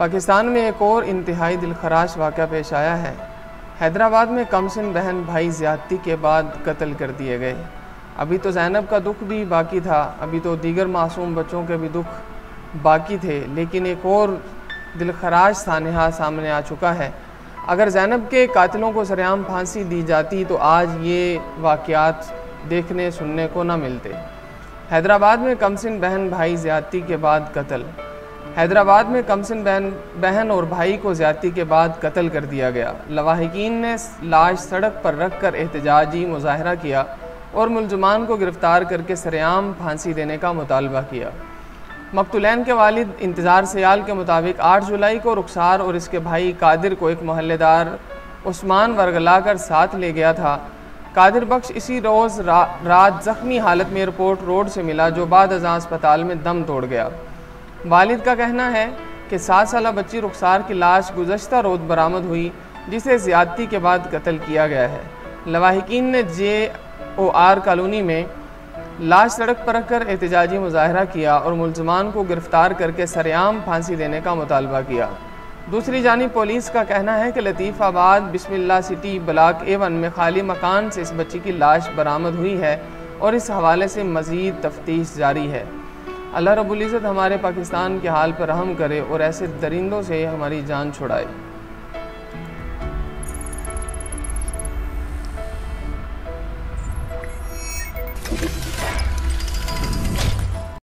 पाकिस्तान में एक और इंतहाई दिलखराश वाक़या पेश आया है। हैदराबाद में कमसिन बहन भाई ज़्यादती के बाद कत्ल कर दिए गए। अभी तो ज़ैनब का दुख भी बाकी था, अभी तो दीगर मासूम बच्चों के भी दुख बाकी थे, लेकिन एक और दिलखराश सानहा सामने आ चुका है। अगर ज़ैनब के कातिलों को सरेआम फांसी दी जाती तो आज ये वाक़यात देखने सुनने को न मिलते। हैदराबाद में कमसिन बहन भाई ज़्यादती के बाद कत्ल। हैदराबाद में कमसिन बहन और भाई को ज़्यादती के बाद कत्ल कर दिया गया। लवाहिकीन ने लाश सड़क पर रख कर एहतजाजी मुजाहरा किया और मुलजमान को गिरफ़्तार करके सरेआम फांसी देने का मुतालबा किया। मकतूलैन के वालिद इंतज़ार सयाल के मुताबिक 8 जुलाई को रुखसार और इसके भाई कादिर को एक मोहल्लेदार उस्मान वरगला कर साथ ले गया था। कादिर बख्श इसी रोज़ रात ज़ख्मी हालत में एयरपोर्ट रोड से मिला, जो बाद अज़ां अस्पताल में दम तोड़ गया। वालिद का कहना है कि 7 साला बच्ची रुखसार की लाश गुज़श्ता रोज़ बरामद हुई, जिसे ज़्यादती के बाद कत्ल किया गया है। लवाहिकीन ने JOR कॉलोनी में लाश सड़क पर रखकर एहतजाजी मुजाहरा किया और मुलजमान को गिरफ़्तार करके सरेआम फांसी देने का मुतालबा किया। दूसरी जानिब पुलिस का कहना है कि लतीफ़ाबाद बिस्मिल्लाह सिटी ब्लॉक A1 में खाली मकान से इस बच्ची की लाश बरामद हुई है और इस हवाले से मज़ीद तफ्तीश जारी है। अल्लाह रब्बुल इज़्ज़त हमारे पाकिस्तान के हाल पर रहम करे और ऐसे दरिंदों से हमारी जान छुड़ाए।